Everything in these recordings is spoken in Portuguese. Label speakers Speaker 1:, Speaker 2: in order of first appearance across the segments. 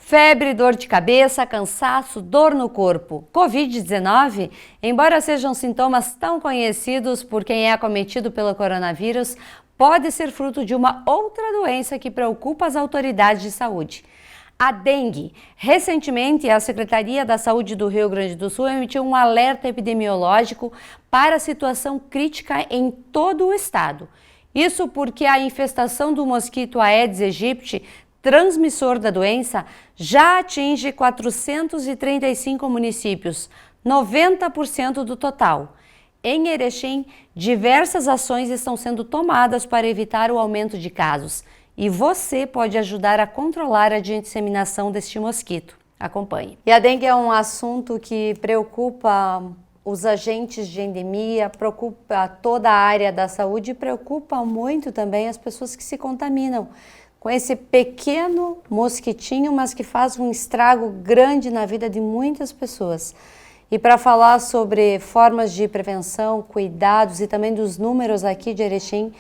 Speaker 1: Febre, dor de cabeça, cansaço, dor no corpo. Covid-19, embora sejam sintomas tão conhecidos por quem é acometido pelo coronavírus, pode ser fruto de uma outra doença que preocupa as autoridades de saúde. A dengue. Recentemente, a Secretaria da Saúde do Rio Grande do Sul emitiu um alerta epidemiológico para a situação crítica em todo o estado. Isso porque a infestação do mosquito Aedes aegypti, transmissor da doença, já atinge 435 municípios, 90% do total. Em Erechim, diversas ações estão sendo tomadas para evitar o aumento de casos. E você pode ajudar a controlar a disseminação deste mosquito. Acompanhe. E a dengue é um assunto que preocupa os agentes de endemia, preocupa toda a área da saúde e preocupa muito também as pessoas que se contaminam com esse pequeno mosquitinho, mas que faz um estrago grande na vida de muitas pessoas. E para falar sobre formas de prevenção, cuidados e também dos números aqui de Erechim,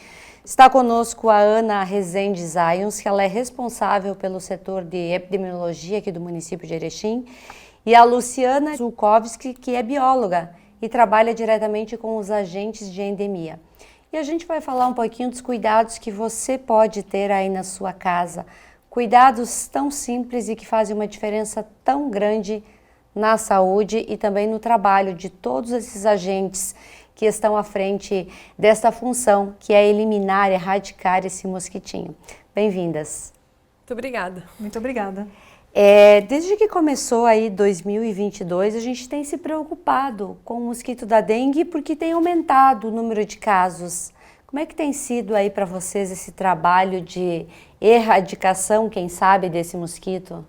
Speaker 1: está conosco a Ana Rezende Zayons, que ela é responsável pelo setor de epidemiologia aqui do município de Erechim, e a Luciana Zulkowski, que é bióloga e trabalha diretamente com os agentes de endemia. E a gente vai falar um pouquinho dos cuidados que você pode ter aí na sua casa. Cuidados tão simples e que fazem uma diferença tão grande na saúde e também no trabalho de todos esses agentes que estão à frente desta função, que é eliminar, erradicar esse mosquitinho. Bem-vindas.
Speaker 2: Muito obrigada.
Speaker 3: Muito obrigada.
Speaker 1: Desde que começou aí 2022, a gente tem se preocupado com o mosquito da dengue porque tem aumentado o número de casos. Como é que tem sido aí para vocês esse trabalho de erradicação, quem sabe, desse mosquito?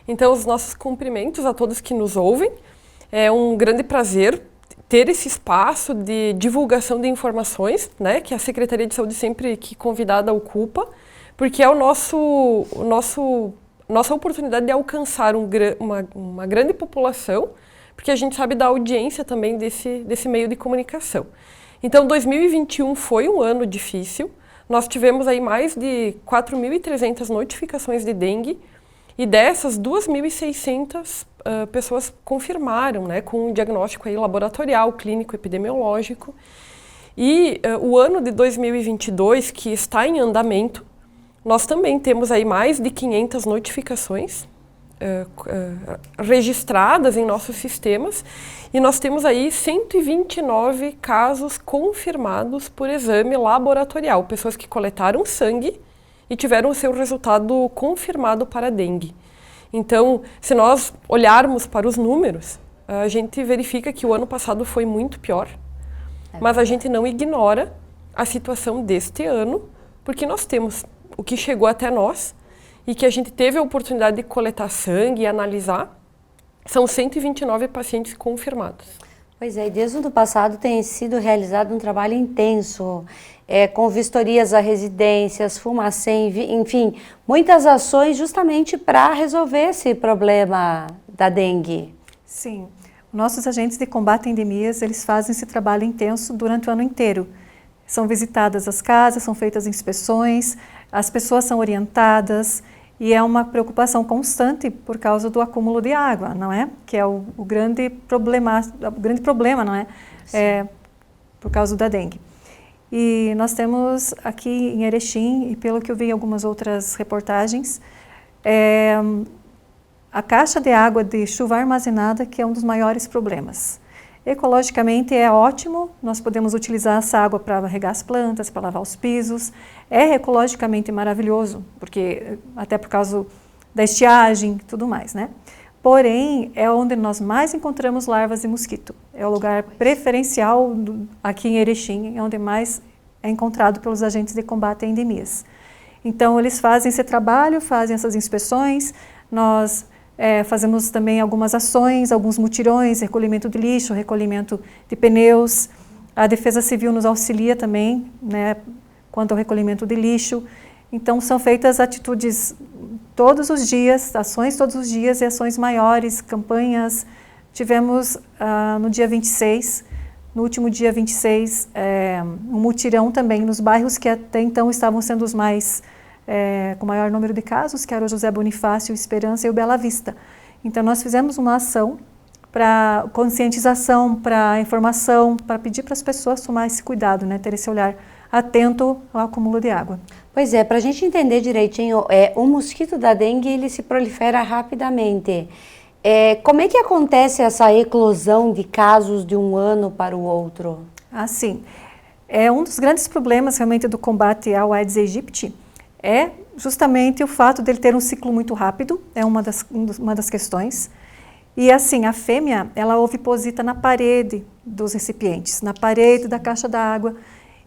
Speaker 2: Então, os nossos cumprimentos a todos que nos ouvem. É um grande prazer ter esse espaço de divulgação de informações, né, que a Secretaria de Saúde sempre que convidada ocupa, porque é nossa oportunidade de alcançar uma grande população, porque a gente sabe da audiência também desse meio de comunicação. Então, 2021 foi um ano difícil. Nós tivemos aí mais de 4.300 notificações de dengue, e dessas, 2.600 pessoas confirmaram, né, com um diagnóstico aí laboratorial, clínico, epidemiológico. E o ano de 2022, que está em andamento, nós também temos aí mais de 500 notificações registradas em nossos sistemas, e nós temos aí 129 casos confirmados por exame laboratorial, pessoas que coletaram sangue e tiveram o seu resultado confirmado para a dengue. Então, se nós olharmos para os números, a gente verifica que o ano passado foi muito pior, mas a gente não ignora a situação deste ano, porque nós temos o que chegou até nós e que a gente teve a oportunidade de coletar sangue e analisar, são 129 pacientes confirmados.
Speaker 1: Pois é, desde o ano passado tem sido realizado um trabalho intenso, com vistorias a residências, Fumacem, enfim, muitas ações justamente para resolver esse problema da dengue.
Speaker 3: Sim, nossos agentes de combate a endemias, eles fazem esse trabalho intenso durante o ano inteiro. São visitadas as casas, são feitas inspeções, as pessoas são orientadas e é uma preocupação constante por causa do acúmulo de água, não é? Que é o grande problema, não é? Por causa da dengue. E nós temos aqui em Erechim, e pelo que eu vi em algumas outras reportagens, a caixa de água de chuva armazenada, que é um dos maiores problemas. Ecologicamente é ótimo, nós podemos utilizar essa água para regar as plantas, para lavar os pisos. É ecologicamente maravilhoso, porque até por causa da estiagem e tudo mais, né? Porém, é onde nós mais encontramos larvas de mosquito. É o lugar preferencial aqui em Erechim, é onde mais é encontrado pelos agentes de combate a endemias. Então, eles fazem esse trabalho, fazem essas inspeções, nós fazemos também algumas ações, alguns mutirões, recolhimento de lixo, recolhimento de pneus. A Defesa Civil nos auxilia também, né, quanto ao recolhimento de lixo. Então, são feitas atitudes todos os dias, ações todos os dias e ações maiores, campanhas. Tivemos no dia 26, no último dia 26, um mutirão também nos bairros que até então estavam sendo os mais com maior número de casos, que era o José Bonifácio, o Esperança e o Bela Vista. Então, nós fizemos uma ação para conscientização, para informação, para pedir para as pessoas tomar esse cuidado, né, ter esse olhar atento ao acúmulo de água.
Speaker 1: Pois é, para a gente entender direitinho, o mosquito da dengue, ele se prolifera rapidamente. Como é que acontece essa eclosão de casos de um ano para o outro?
Speaker 3: Assim, um dos grandes problemas realmente do combate ao Aedes aegypti é justamente o fato dele ter um ciclo muito rápido, é uma das questões. E assim, a fêmea, ela oviposita na parede dos recipientes, na parede da caixa d'água.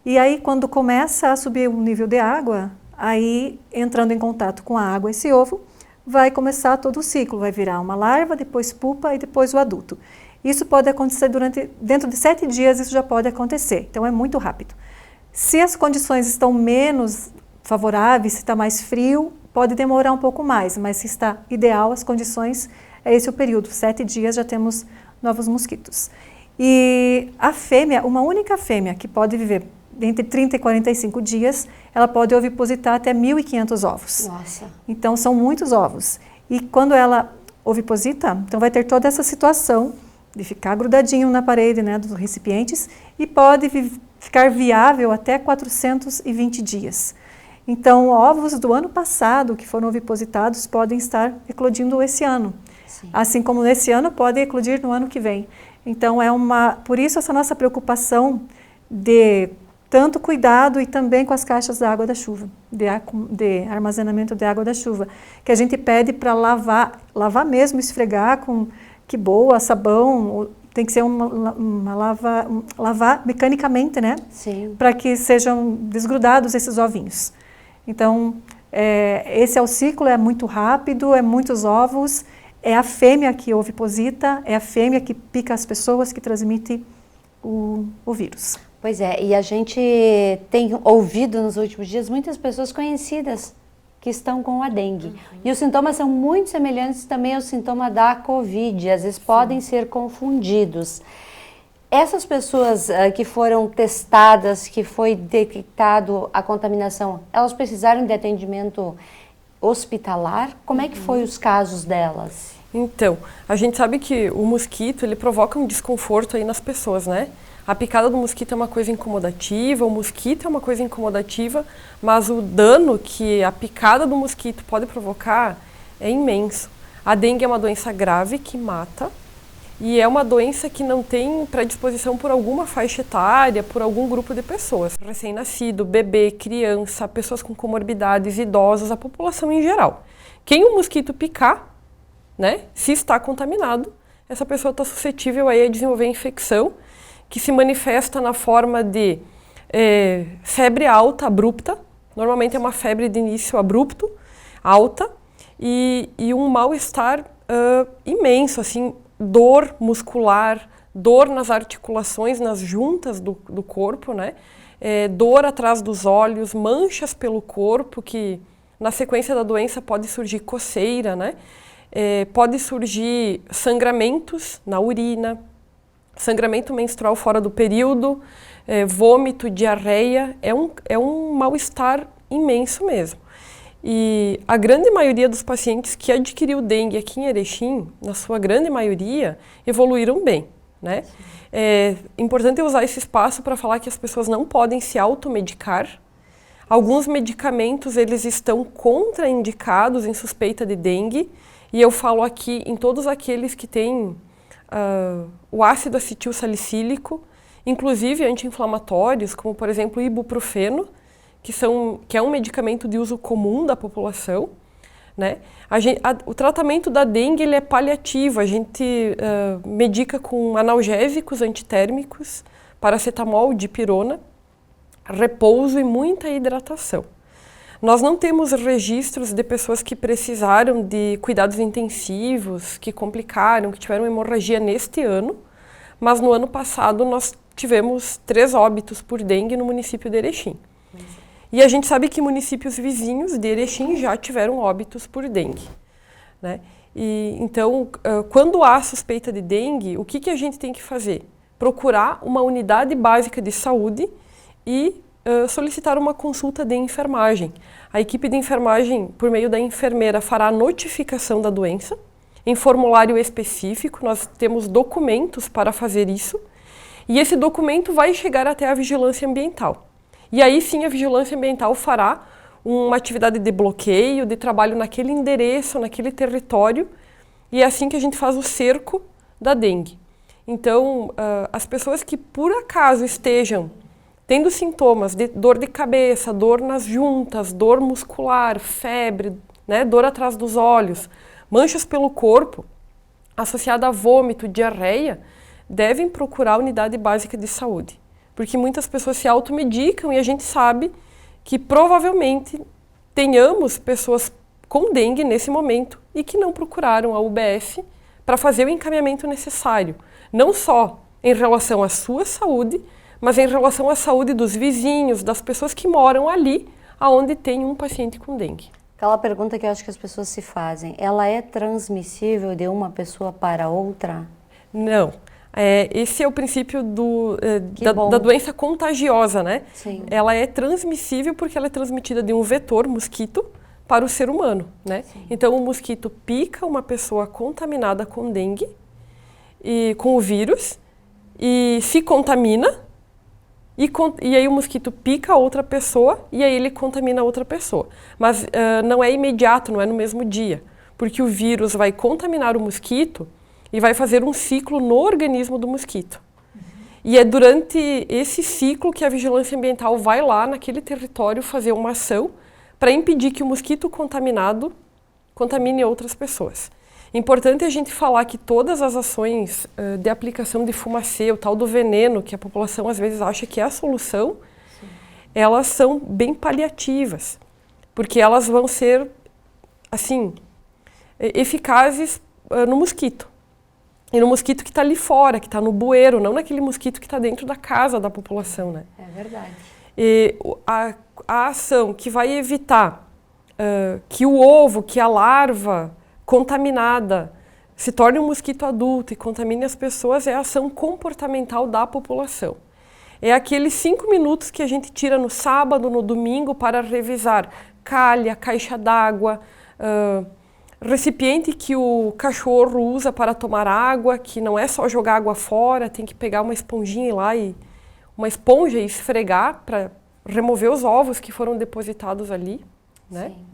Speaker 3: E aí, quando começa a subir o nível de água, aí, entrando em contato com a água, esse ovo, vai começar todo o ciclo, vai virar uma larva, depois pupa e depois o adulto. Isso pode acontecer dentro de 7 dias, isso já pode acontecer, então é muito rápido. Se as condições estão menos favoráveis, se está mais frio, pode demorar um pouco mais, mas se está ideal, as condições, é esse o período, 7 dias já temos novos mosquitos. E a fêmea, uma única fêmea que pode viver entre 30 e 45 dias, ela pode ovipositar até 1.500 ovos.
Speaker 1: Nossa! Então,
Speaker 3: são muitos ovos. E quando ela oviposita, então vai ter toda essa situação de ficar grudadinho na parede, né, dos recipientes, e pode ficar viável até 420 dias. Então, ovos do ano passado que foram ovipositados podem estar eclodindo esse ano. Sim. Assim como nesse ano, pode eclodir no ano que vem. Então, por isso essa nossa preocupação de tanto cuidado e também com as caixas da água da chuva, de armazenamento de água da chuva, que a gente pede para lavar mesmo, esfregar com que boa, sabão, tem que ser lavar mecanicamente, né?
Speaker 1: Sim.
Speaker 3: Para que sejam desgrudados esses ovinhos. Então, esse é o ciclo, é muito rápido, é muitos ovos, é a fêmea que oviposita, é a fêmea que pica as pessoas, que transmite o vírus.
Speaker 1: Pois é, e a gente tem ouvido nos últimos dias muitas pessoas conhecidas que estão com a dengue. Uhum. E os sintomas são muito semelhantes também ao sintoma da Covid, às vezes podem ser confundidos. Essas pessoas que foram testadas, que foi detectado a contaminação, elas precisaram de atendimento hospitalar? Como é que foi os casos delas?
Speaker 2: Então, a gente sabe que o mosquito, ele provoca um desconforto aí nas pessoas, né? A picada do mosquito é uma coisa incomodativa, o mosquito é uma coisa incomodativa, mas o dano que a picada do mosquito pode provocar é imenso. A dengue é uma doença grave que mata e é uma doença que não tem predisposição por alguma faixa etária, por algum grupo de pessoas. Recém-nascido, bebê, criança, pessoas com comorbidades, idosos, a população em geral. Quem o mosquito picar, né, se está contaminado, essa pessoa está suscetível aí a desenvolver infecção, que se manifesta na forma de febre alta, abrupta, normalmente é uma febre de início abrupto, alta, e um mal-estar imenso, assim, dor muscular, dor nas articulações, nas juntas do corpo, né? Dor atrás dos olhos, manchas pelo corpo, que na sequência da doença pode surgir coceira, né? Pode surgir sangramentos na urina, sangramento menstrual fora do período, vômito, diarreia, é um mal-estar imenso mesmo. E a grande maioria dos pacientes que adquiriu dengue aqui em Erechim, na sua grande maioria, evoluíram bem, né? É importante usar esse espaço para falar que as pessoas não podem se automedicar. Alguns medicamentos, eles estão contraindicados em suspeita de dengue, e eu falo aqui em todos aqueles que têm o ácido acetil salicílico, inclusive anti-inflamatórios, como por exemplo o ibuprofeno, que é um medicamento de uso comum da população, né? O tratamento da dengue ele é paliativo, a gente medica com analgésicos antitérmicos, paracetamol, dipirona, repouso e muita hidratação. Nós não temos registros de pessoas que precisaram de cuidados intensivos, que complicaram, que tiveram hemorragia neste ano, mas no ano passado nós tivemos 3 óbitos por dengue no município de Erechim. E a gente sabe que municípios vizinhos de Erechim já tiveram óbitos por dengue, né? E, então, quando há suspeita de dengue, o que a gente tem que fazer? Procurar uma unidade básica de saúde e solicitar uma consulta de enfermagem. A equipe de enfermagem, por meio da enfermeira, fará a notificação da doença em formulário específico. Nós temos documentos para fazer isso e esse documento vai chegar até a vigilância ambiental. E aí sim a vigilância ambiental fará uma atividade de bloqueio, de trabalho naquele endereço, naquele território, e é assim que a gente faz o cerco da dengue. Então, as pessoas que por acaso estejam tendo sintomas de dor de cabeça, dor nas juntas, dor muscular, febre, né, dor atrás dos olhos, manchas pelo corpo, associada a vômito, diarreia, devem procurar a unidade básica de saúde. Porque muitas pessoas se automedicam e a gente sabe que provavelmente tenhamos pessoas com dengue nesse momento e que não procuraram a UBS para fazer o encaminhamento necessário. Não só em relação à sua saúde, mas em relação à saúde dos vizinhos, das pessoas que moram ali, aonde tem um paciente com dengue.
Speaker 1: Aquela pergunta que eu acho que as pessoas se fazem, ela é transmissível de uma pessoa para outra?
Speaker 2: Não. Esse é o princípio da doença contagiosa, né?
Speaker 1: Sim.
Speaker 2: Ela é transmissível porque ela é transmitida de um vetor, mosquito, para o ser humano, né?
Speaker 1: Sim.
Speaker 2: Então, o mosquito pica uma pessoa contaminada com dengue, e com o vírus, e se contamina, e aí o mosquito pica outra pessoa e aí ele contamina outra pessoa. Mas não é imediato, não é no mesmo dia, porque o vírus vai contaminar o mosquito e vai fazer um ciclo no organismo do mosquito. E é durante esse ciclo que a vigilância ambiental vai lá naquele território fazer uma ação para impedir que o mosquito contaminado contamine outras pessoas. Importante a gente falar que todas as ações de aplicação de fumacê, o tal do veneno, que a população às vezes acha que é a solução, sim, elas são bem paliativas, porque elas vão ser, assim, eficazes no mosquito. E no mosquito que está ali fora, que está no bueiro, não naquele mosquito que está dentro da casa da população, né?
Speaker 1: É verdade.
Speaker 2: E a ação que vai evitar que o ovo, que a larva contaminada se torne um mosquito adulto e contamine as pessoas é a ação comportamental da população. É aqueles 5 minutos que a gente tira no sábado, no domingo, para revisar calha, caixa d'água, recipiente que o cachorro usa para tomar água, que não é só jogar água fora, tem que pegar uma esponjinha lá uma esponja e esfregar para remover os ovos que foram depositados ali, né?
Speaker 1: Sim.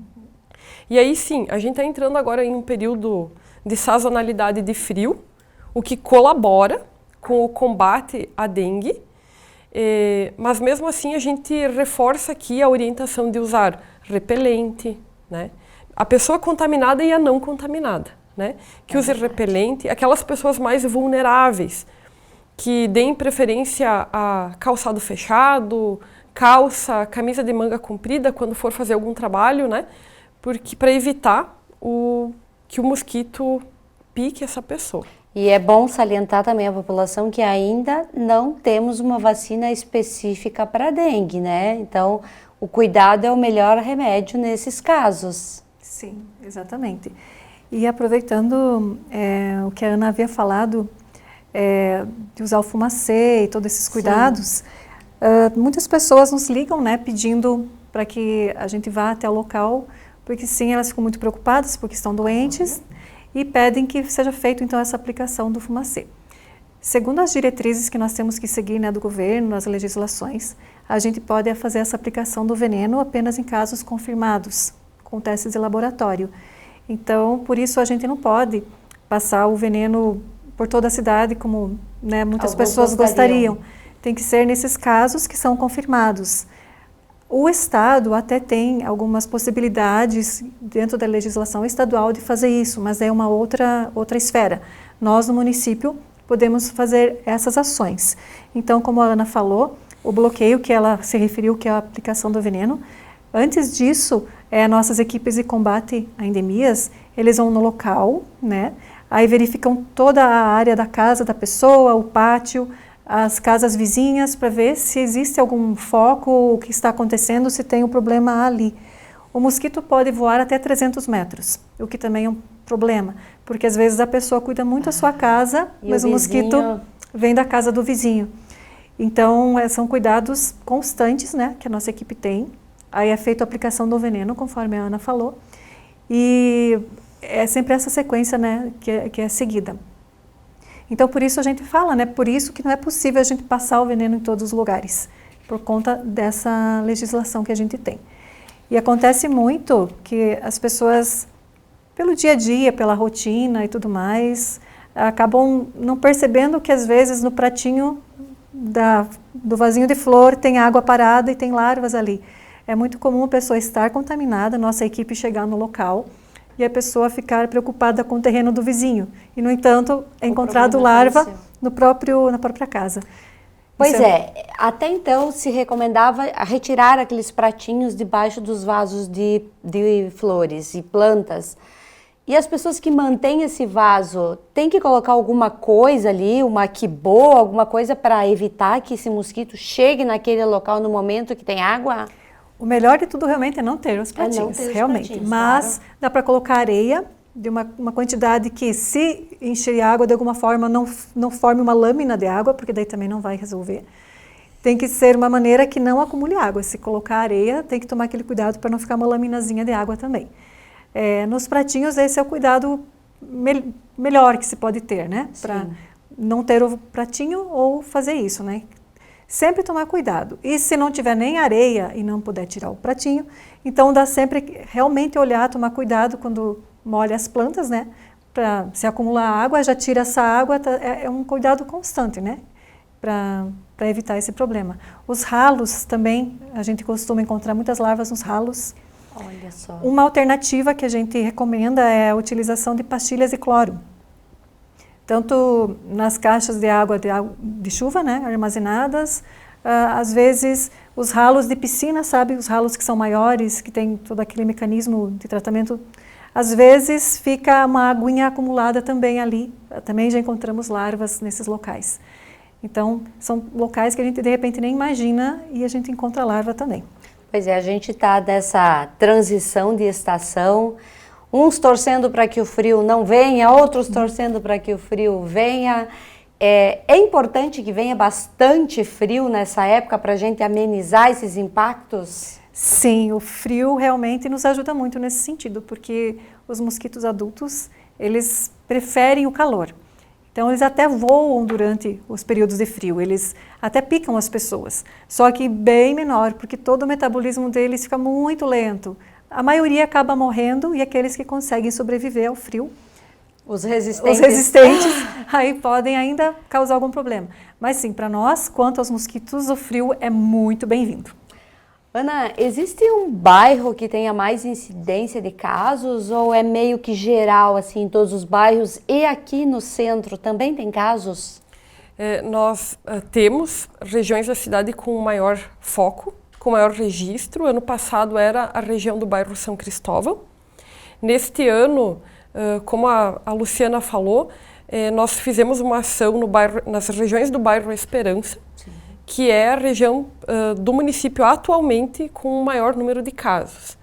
Speaker 2: E aí sim, a gente está entrando agora em um período de sazonalidade de frio, o que colabora com o combate à dengue, mas mesmo assim a gente reforça aqui a orientação de usar repelente, né? A pessoa contaminada e a não contaminada, né? Que use repelente, aquelas pessoas mais vulneráveis, que deem preferência a calçado fechado, calça, camisa de manga comprida quando for fazer algum trabalho, né? Porque para evitar que o mosquito pique essa pessoa.
Speaker 1: E é bom salientar também a população que ainda não temos uma vacina específica para dengue, né? Então, o cuidado é o melhor remédio nesses casos.
Speaker 3: Sim, exatamente. E aproveitando o que a Ana havia falado, de usar o fumacê e todos esses cuidados, muitas pessoas nos ligam, né, pedindo para que a gente vá até o local, porque sim, elas ficam muito preocupadas porque estão doentes e pedem que seja feito então essa aplicação do fumacê. Segundo as diretrizes que nós temos que seguir, né, do governo, nas legislações, a gente pode fazer essa aplicação do veneno apenas em casos confirmados, com testes de laboratório. Então, por isso a gente não pode passar o veneno por toda a cidade, como, né, muitas pessoas gostariam. Tem que ser nesses casos que são confirmados. O Estado até tem algumas possibilidades dentro da legislação estadual de fazer isso, mas é uma outra esfera. Nós, no município, podemos fazer essas ações. Então, como a Ana falou, o bloqueio que ela se referiu, que é a aplicação do veneno, antes disso, nossas equipes de combate a endemias, eles vão no local, né? Aí verificam toda a área da casa da pessoa, o pátio, as casas vizinhas, para ver se existe algum foco, o que está acontecendo, se tem um problema ali. O mosquito pode voar até 300 metros, o que também é um problema, porque às vezes a pessoa cuida muito da sua casa, mas o mosquito vem da casa do vizinho. Então, são cuidados constantes, né, que a nossa equipe tem. Aí é feita a aplicação do veneno, conforme a Ana falou. E é sempre essa sequência, né, que é seguida. Então, por isso a gente fala, né, por isso que não é possível a gente passar o veneno em todos os lugares, por conta dessa legislação que a gente tem. E acontece muito que as pessoas, pelo dia a dia, pela rotina e tudo mais, acabam não percebendo que às vezes no pratinho do vasinho de flor tem água parada e tem larvas ali. É muito comum a pessoa estar contaminada, nossa equipe chegar no local e a pessoa ficar preocupada com o terreno do vizinho. E, no entanto, é encontrado larva na própria casa.
Speaker 1: Pois até então se recomendava retirar aqueles pratinhos debaixo dos vasos de flores e plantas. E as pessoas que mantêm esse vaso, tem que colocar alguma coisa ali, uma quibô, alguma coisa para evitar que esse mosquito chegue naquele local no momento que tem água?
Speaker 3: O melhor de tudo realmente é não ter os pratinhos, realmente. Mas claro, dá para colocar areia de uma quantidade que, se encher água de alguma forma, não forme uma lâmina de água, porque daí também não vai resolver. Tem que ser uma maneira que não acumule água. Se colocar areia, tem que tomar aquele cuidado para não ficar uma laminazinha de água também. Nos pratinhos, esse é o cuidado melhor que se pode ter, né? Para não ter o pratinho ou fazer isso, né? Sempre tomar cuidado. E se não tiver nem areia e não puder tirar o pratinho, então dá sempre realmente olhar, tomar cuidado quando molha as plantas, né? Para se acumular água, já tira essa água, é um cuidado constante, né? Para evitar esse problema. Os ralos também, a gente costuma encontrar muitas larvas nos ralos.
Speaker 1: Olha só.
Speaker 3: Uma alternativa que a gente recomenda é a utilização de pastilhas de cloro. Tanto nas caixas de água de chuva, né, armazenadas, às vezes os ralos de piscina, sabe, os ralos que são maiores, que tem todo aquele mecanismo de tratamento, às vezes fica uma aguinha acumulada também ali, também já encontramos larvas nesses locais. Então, são locais que a gente de repente nem imagina e a gente encontra larva também.
Speaker 1: Pois é, a gente está dessa transição de estação, uns torcendo para que o frio não venha, outros torcendo para que o frio venha. É importante que venha bastante frio nessa época para a gente amenizar esses impactos?
Speaker 3: Sim, o frio realmente nos ajuda muito nesse sentido, porque os mosquitos adultos, eles preferem o calor. Então, eles até voam durante os períodos de frio, eles até picam as pessoas, só que bem menor, porque todo o metabolismo deles fica muito lento. A maioria acaba morrendo e aqueles que conseguem sobreviver ao frio,
Speaker 1: os resistentes,
Speaker 3: aí podem ainda causar algum problema. Mas sim, para nós, quanto aos mosquitos, o frio é muito bem-vindo.
Speaker 1: Ana, existe um bairro que tenha mais incidência de casos ou é meio que geral, assim, em todos os bairros? E aqui no centro também tem casos?
Speaker 2: Nós temos regiões da cidade com maior foco, com maior registro. Ano passado era a região do bairro São Cristóvão. Neste ano, como a Luciana falou, nós fizemos uma ação nas regiões do bairro Esperança, que é a região do município atualmente com o maior número de casos.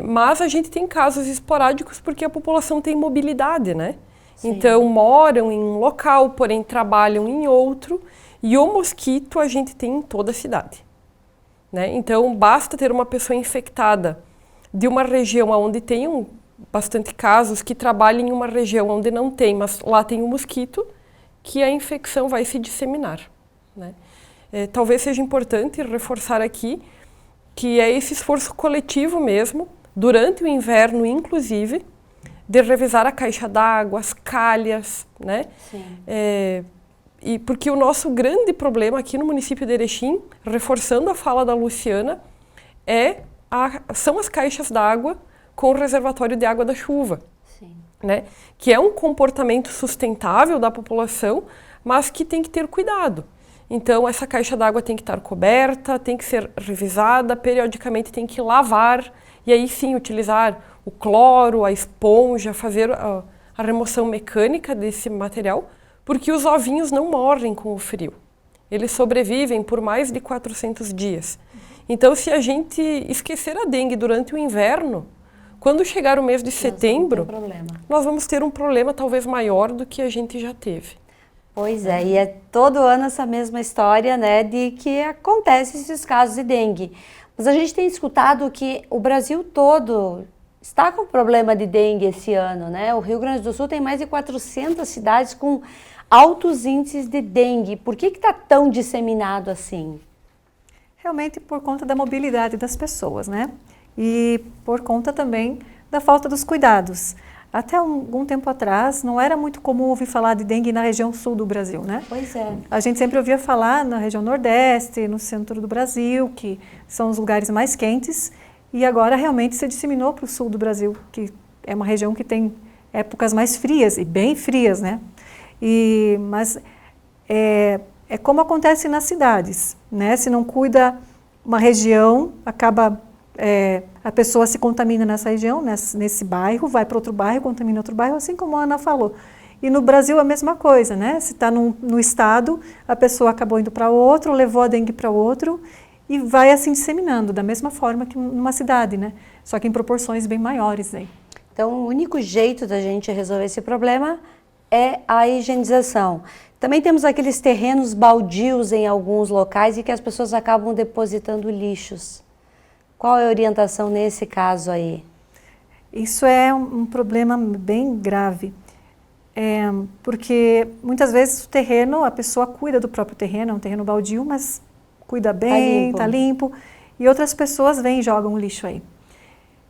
Speaker 2: Mas a gente tem casos esporádicos porque a população tem mobilidade, né? Sim. Então, moram em um local, porém trabalham em outro, e o mosquito a gente tem em toda a cidade, né? Então, basta ter uma pessoa infectada de uma região onde tem bastante casos, que trabalha em uma região onde não tem, mas lá tem um mosquito, que a infecção vai se disseminar, né? Talvez seja importante reforçar aqui que é esse esforço coletivo mesmo, durante o inverno inclusive, de revisar a caixa d'água, as calhas, né?
Speaker 1: Sim.
Speaker 2: E porque o nosso grande problema aqui no município de Erechim, reforçando a fala da Luciana, são as caixas d'água com o reservatório de água da chuva.
Speaker 1: Sim.
Speaker 2: Né? Que é um comportamento sustentável da população, mas que tem que ter cuidado. Então, essa caixa d'água tem que estar coberta, tem que ser revisada, periodicamente tem que lavar, e aí sim utilizar o cloro, a esponja, fazer a remoção mecânica desse material, porque os ovinhos não morrem com o frio. Eles sobrevivem por mais de 400 dias. Então, se a gente esquecer a dengue durante o inverno, quando chegar o mês de setembro, nós vamos ter um problema talvez maior do que a gente já teve.
Speaker 1: Pois é, e é todo ano essa mesma história, né, de que acontecem esses casos de dengue. Mas a gente tem escutado que o Brasil todo está com problema de dengue esse ano, né? O Rio Grande do Sul tem mais de 400 cidades com altos índices de dengue. Por que está tão disseminado assim?
Speaker 3: Realmente por conta da mobilidade das pessoas, né? E por conta também da falta dos cuidados. Até algum tempo atrás, não era muito comum ouvir falar de dengue na região sul do Brasil, né?
Speaker 1: Pois é.
Speaker 3: A gente sempre ouvia falar na região nordeste, no centro do Brasil, que são os lugares mais quentes, e agora realmente se disseminou para o sul do Brasil, que é uma região que tem épocas mais frias, e bem frias, né? Mas é como acontece nas cidades, né? Se não cuida uma região, acaba... a pessoa se contamina nessa região, nesse bairro, vai para outro bairro, contamina outro bairro, assim como a Ana falou. E no Brasil a mesma coisa, né? Se está no estado, a pessoa acabou indo para outro, levou a dengue para outro e vai assim disseminando, da mesma forma que numa cidade, né? Só que em proporções bem maiores aí.
Speaker 1: Então, o único jeito da gente resolver esse problema é a higienização. Também temos aqueles terrenos baldios em alguns locais e que as pessoas acabam depositando lixos. Qual é a orientação nesse caso aí?
Speaker 3: Isso é um problema bem grave, porque muitas vezes o terreno, a pessoa cuida do próprio terreno, é um terreno baldio, mas cuida bem, está limpo, e outras pessoas vêm e jogam o lixo aí.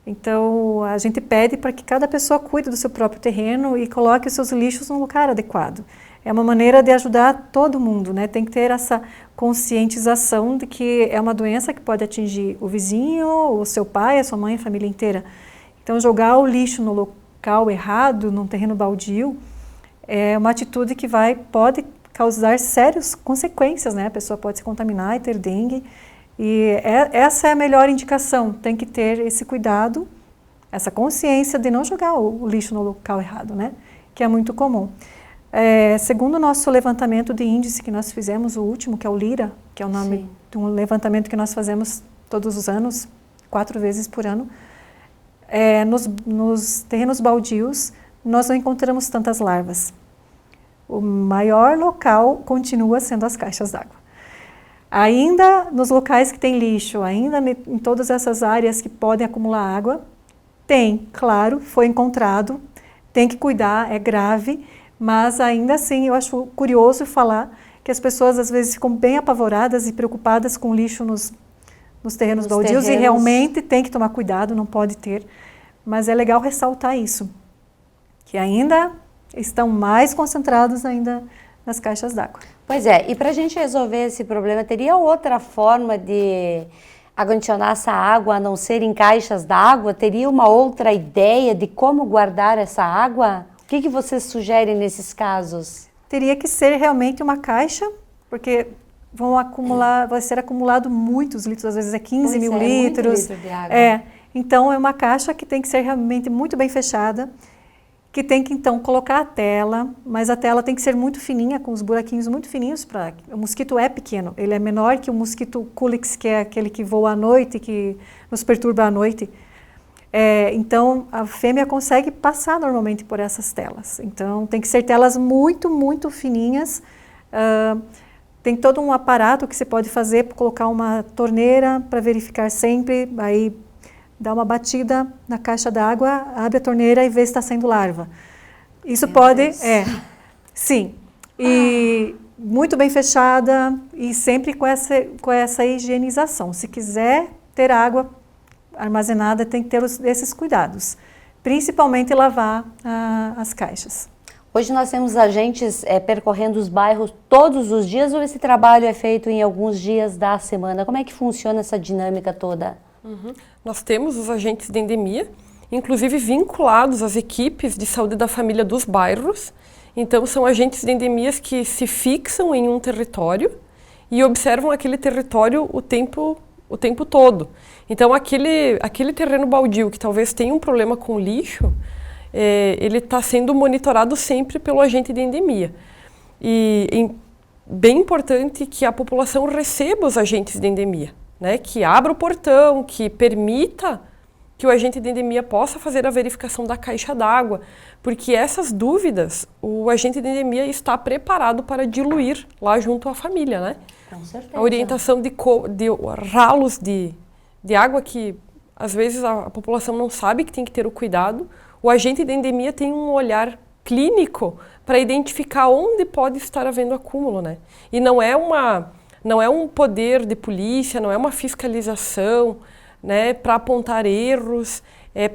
Speaker 3: Então, a gente pede para que cada pessoa cuide do seu próprio terreno e coloque os seus lixos no lugar adequado. É uma maneira de ajudar todo mundo, né? Tem que ter essa conscientização de que é uma doença que pode atingir o vizinho, o seu pai, a sua mãe, a família inteira. Então, jogar o lixo no local errado, num terreno baldio, é uma atitude que pode causar sérias consequências, né? A pessoa pode se contaminar e ter dengue. E essa é a melhor indicação, tem que ter esse cuidado, essa consciência de não jogar o lixo no local errado, né? Que é muito comum. Segundo o nosso levantamento de índice que nós fizemos, o último, que é o LIRA, que é o nome
Speaker 1: Sim.
Speaker 3: de um levantamento que nós fazemos todos os anos, 4 vezes por ano, nos terrenos baldios, nós não encontramos tantas larvas. O maior local continua sendo as caixas d'água. Ainda nos locais que tem lixo, ainda em todas essas áreas que podem acumular água, claro, foi encontrado, tem que cuidar, é grave, mas ainda assim eu acho curioso falar que as pessoas às vezes ficam bem apavoradas e preocupadas com o lixo nos terrenos baldios e realmente tem que tomar cuidado, não pode ter, mas é legal ressaltar isso, que ainda estão mais concentrados ainda nas caixas d'água.
Speaker 1: Pois é, e para a gente resolver esse problema, teria outra forma de acondicionar essa água a não ser em caixas d'água? Teria uma outra ideia de como guardar essa água? O que você sugere nesses casos? Teria
Speaker 3: que ser realmente uma caixa, porque vai ser acumulado muitos litros, às vezes 15 mil litros.
Speaker 1: Muito litro de água.
Speaker 3: Então é uma caixa que tem que ser realmente muito bem fechada, que tem que então colocar a tela, mas a tela tem que ser muito fininha, com os buraquinhos muito fininhos, o mosquito é pequeno, ele é menor que o mosquito Culex, que é aquele que voa à noite, que nos perturba à noite. Então a fêmea consegue passar normalmente por essas telas, então tem que ser telas muito, muito fininhas. Tem todo um aparato que você pode fazer para colocar uma torneira para verificar sempre, aí dá uma batida na caixa d'água, abre a torneira e vê se está saindo larva. Isso pode, sim, e muito bem fechada e sempre com essa higienização. Se quiser ter água armazenada, tem que ter esses cuidados, principalmente lavar as caixas.
Speaker 1: Hoje nós temos agentes percorrendo os bairros todos os dias ou esse trabalho é feito em alguns dias da semana? Como é que funciona essa dinâmica toda?
Speaker 2: Nós temos os agentes de endemia, inclusive vinculados às equipes de saúde da família dos bairros. Então, são agentes de endemias que se fixam em um território e observam aquele território o tempo todo. Então, aquele terreno baldio que talvez tenha um problema com lixo, ele está sendo monitorado sempre pelo agente de endemia. E bem importante que a população receba os agentes de endemia, né? Que abra o portão, que permita que o agente de endemia possa fazer a verificação da caixa d'água, porque essas dúvidas o agente de endemia está preparado para diluir lá junto à família, né?
Speaker 1: Com certeza.
Speaker 2: A orientação de ralos de água que às vezes a população não sabe que tem que ter o cuidado. O agente de endemia tem um olhar clínico para identificar onde pode estar havendo acúmulo, né? E não é um poder de polícia, não é uma fiscalização, né, para apontar erros,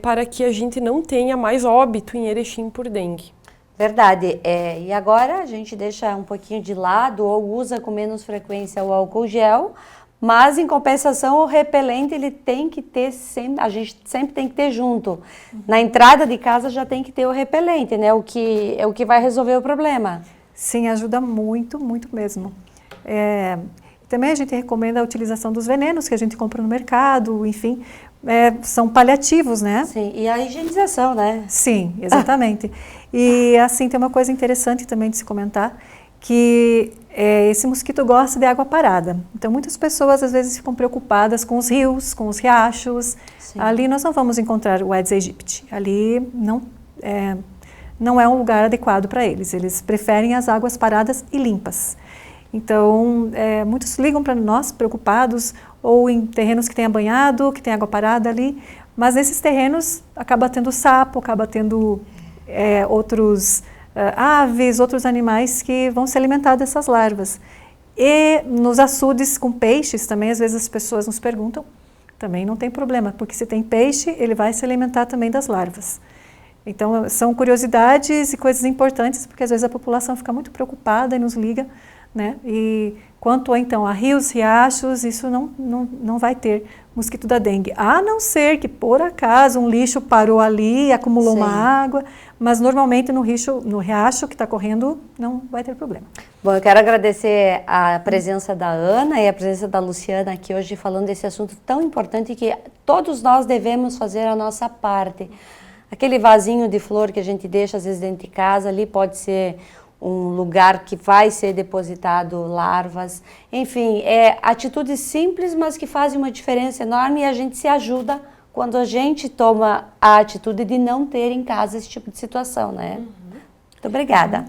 Speaker 2: para que a gente não tenha mais óbito em Erechim por dengue.
Speaker 1: Verdade. E agora a gente deixa um pouquinho de lado ou usa com menos frequência o álcool gel, mas em compensação o repelente ele tem que ter sempre, a gente sempre tem que ter junto. Na entrada de casa já tem que ter o repelente, né? O que vai resolver o problema.
Speaker 3: Sim, ajuda muito, muito mesmo. Também a gente recomenda a utilização dos venenos que a gente compra no mercado, enfim, são paliativos, né?
Speaker 1: Sim, e a higienização, né?
Speaker 3: Sim, exatamente. E assim, tem uma coisa interessante também de se comentar, que esse mosquito gosta de água parada. Então, muitas pessoas às vezes ficam preocupadas com os rios, com os riachos. Sim. Ali nós não vamos encontrar o Aedes aegypti. Ali não é um lugar adequado para eles. Eles preferem as águas paradas e limpas. Então, muitos ligam para nós preocupados, ou em terrenos que tem banhado, que tem água parada ali, mas nesses terrenos acaba tendo sapo, acaba tendo outros aves, outros animais que vão se alimentar dessas larvas. E nos açudes com peixes também, às vezes as pessoas nos perguntam, também não tem problema, porque se tem peixe, ele vai se alimentar também das larvas. Então, são curiosidades e coisas importantes, porque às vezes a população fica muito preocupada e nos liga, né? E quanto então a rios, riachos, isso não vai ter mosquito da dengue, a não ser que por acaso um lixo parou ali, acumulou uma água, mas normalmente no riacho que está correndo não vai ter problema.
Speaker 1: Bom, eu quero agradecer a presença da Ana e a presença da Luciana aqui hoje falando desse assunto tão importante que todos nós devemos fazer a nossa parte. Aquele vasinho de flor que a gente deixa às vezes dentro de casa, ali pode ser um lugar que vai ser depositado larvas. Enfim, atitudes simples, mas que fazem uma diferença enorme e a gente se ajuda quando a gente toma a atitude de não ter em casa esse tipo de situação, né? Muito obrigada.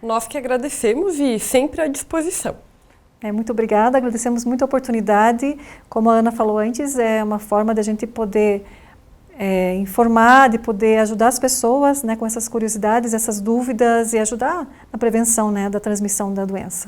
Speaker 2: Nós que agradecemos e sempre à disposição.
Speaker 3: Muito obrigada, agradecemos muito a oportunidade. Como a Ana falou antes, é uma forma da gente poder informar, de poder ajudar as pessoas, né, com essas curiosidades, essas dúvidas e ajudar na prevenção, né, da transmissão da doença.